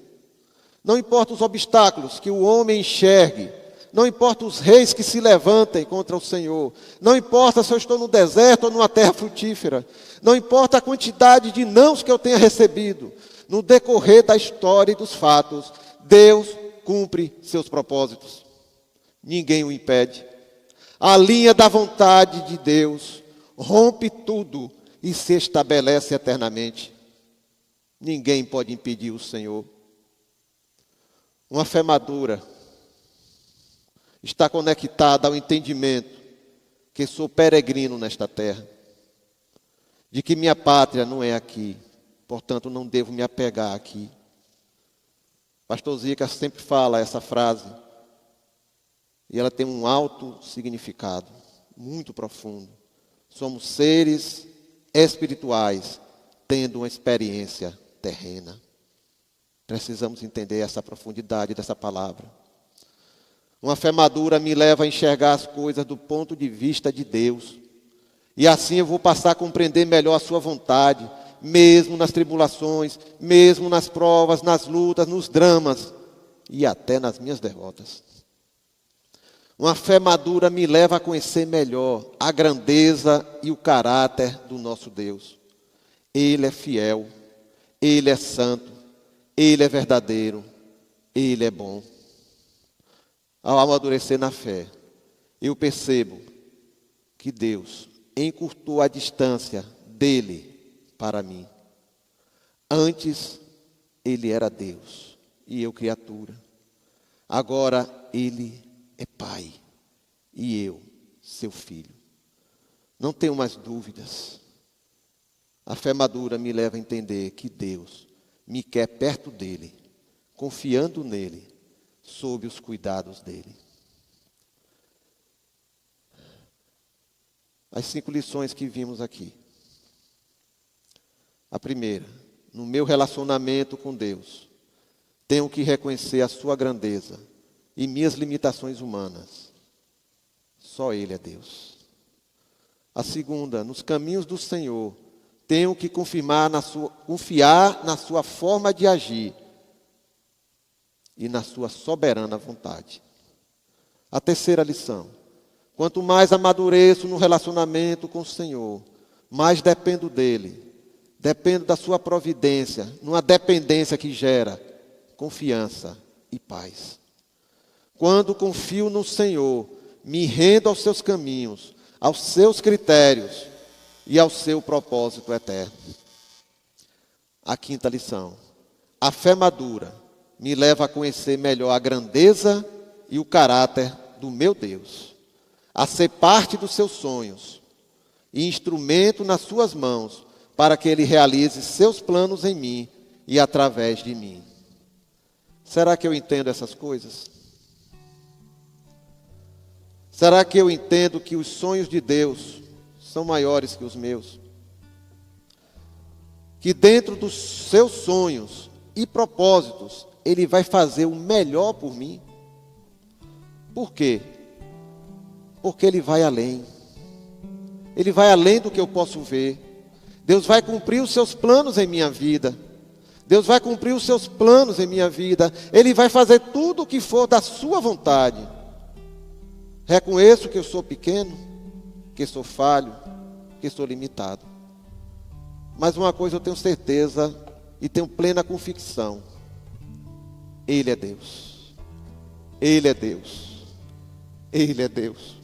Não importa os obstáculos que o homem enxergue. Não importa os reis que se levantem contra o Senhor. Não importa se eu estou no deserto ou numa terra frutífera. Não importa a quantidade de nãos que eu tenha recebido. No decorrer da história e dos fatos, Deus cumpre seus propósitos. Ninguém o impede. A linha da vontade de Deus rompe tudo e se estabelece eternamente. Ninguém pode impedir o Senhor. Uma fé madura está conectada ao entendimento que sou peregrino nesta terra, de que minha pátria não é aqui, portanto não devo me apegar aqui. Pastor Zica sempre fala essa frase, e ela tem um alto significado, muito profundo. Somos seres espirituais, tendo uma experiência terrena. Precisamos entender essa profundidade dessa palavra. Uma fé madura me leva a enxergar as coisas do ponto de vista de Deus. E assim eu vou passar a compreender melhor a sua vontade, mesmo nas tribulações, mesmo nas provas, nas lutas, nos dramas e até nas minhas derrotas. Uma fé madura me leva a conhecer melhor a grandeza e o caráter do nosso Deus. Ele é fiel, Ele é santo, Ele é verdadeiro, Ele é bom. Ao amadurecer na fé, eu percebo que Deus encurtou a distância dele para mim. Antes, ele era Deus e eu criatura. Agora, ele é Pai e eu, seu filho. Não tenho mais dúvidas. A fé madura me leva a entender que Deus me quer perto dele, confiando nele, sob os cuidados dele. As 5 lições que vimos aqui. A primeira, no meu relacionamento com Deus, tenho que reconhecer a sua grandeza e minhas limitações humanas. Só Ele é Deus. A segunda, nos caminhos do Senhor, tenho que confiar na sua forma de agir e na sua soberana vontade. A terceira lição, quanto mais amadureço no relacionamento com o Senhor, mais dependo dEle, dependo da sua providência, numa dependência que gera confiança e paz. Quando confio no Senhor, me rendo aos seus caminhos, aos seus critérios e ao seu propósito eterno. A quinta lição, a fé madura me leva a conhecer melhor a grandeza e o caráter do meu Deus, a ser parte dos seus sonhos e instrumento nas suas mãos para que Ele realize seus planos em mim e através de mim. Será que eu entendo essas coisas? Será que eu entendo que os sonhos de Deus são maiores que os meus? que dentro dos seus sonhos e propósitos, Ele vai fazer o melhor por mim. Por quê? Porque Ele vai além. Ele vai além do que eu posso ver. Deus vai cumprir os seus planos em minha vida. Deus vai cumprir os seus planos em minha vida. Ele vai fazer tudo o que for da sua vontade. Reconheço que eu sou pequeno, que sou falho, que sou limitado. Mas uma coisa eu tenho certeza e tenho plena convicção. Ele é Deus. Ele é Deus. Ele é Deus.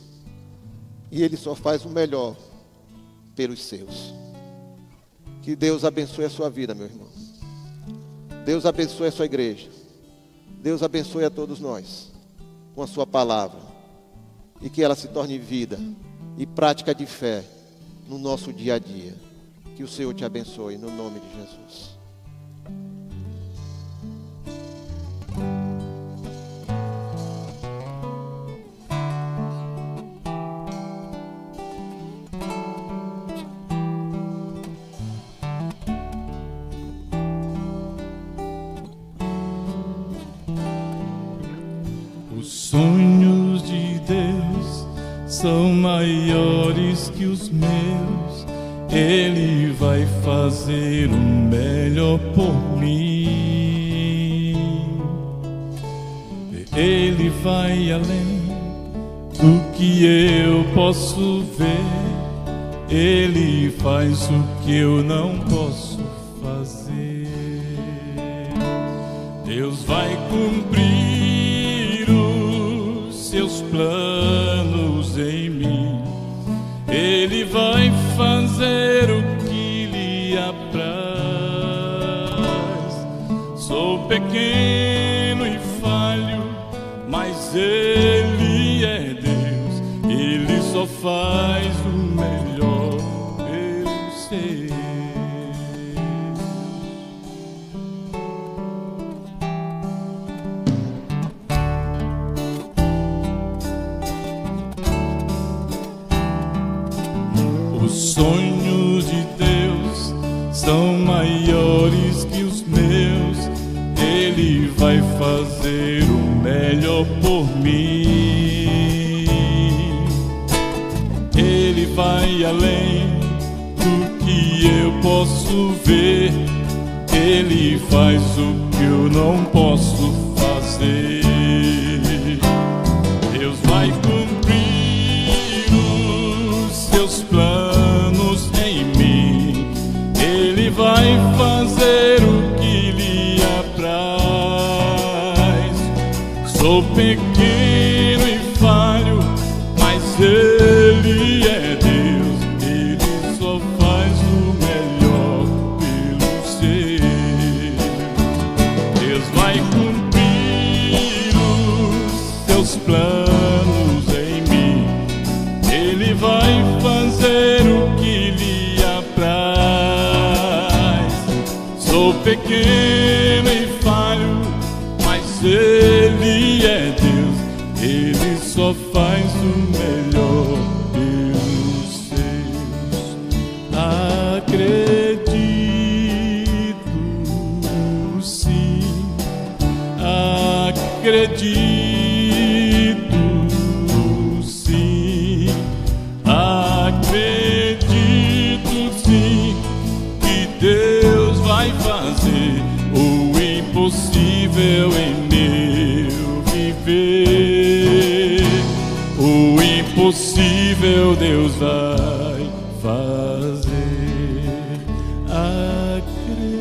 E Ele só faz o melhor pelos seus. Que Deus abençoe a sua vida, meu irmão. Deus abençoe a sua igreja. Deus abençoe a todos nós com a sua palavra. E que ela se torne vida e prática de fé no nosso dia a dia. Que o Senhor te abençoe no nome de Jesus. Os sonhos de Deus são maiores que os meus. Ele vai fazer o melhor por mim. Ele vai além do que eu posso ver. Ele faz o que eu não posso fazer. Deus vai cumprir os seus planos em mim. Ele vai fazer o que lhe apraz. Sou pequeno e falho, mas Ele é Deus. Ele só faz o melhor, eu sei. Os sonhos de Deus são maiores que os meus. Ele vai fazer o melhor por mim. Ele vai além do que eu posso ver. Ele faz o que eu não posso fazer. Deus vai cumprir os seus planos em mim. Ele vai fazer o que lhe apraz. Sou pequeno e falho, mas Ele é Deus. Ele só faz o melhor pelo ser. Deus vai cumprir os seus planos em mim. Ele vai fazer o que lhe apraz. Sou pequeno e falho, mas Ele é Deus. Ele só faz o melhor pelos seus. Acredito, sim. Acredito, sim. Acredito, sim, que Deus vai fazer o impossível em meu viver. O impossível Deus vai fazer. Acredito,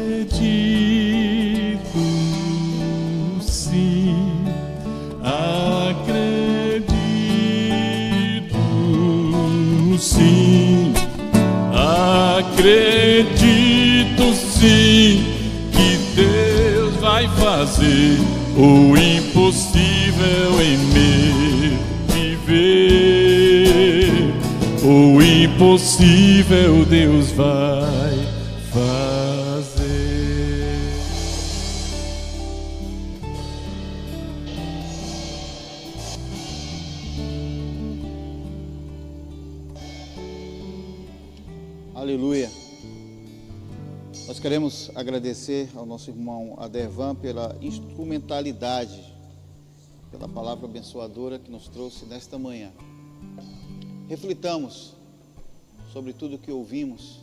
sim. Acredito, sim. Acredito, sim, que Deus vai fazer o impossível em meu viver. O impossível Deus vai fazer. Aleluia. Nós queremos agradecer ao nosso irmão Adervan pela instrumentalidade, pela palavra abençoadora que nos trouxe nesta manhã. Reflitamos sobre tudo o que ouvimos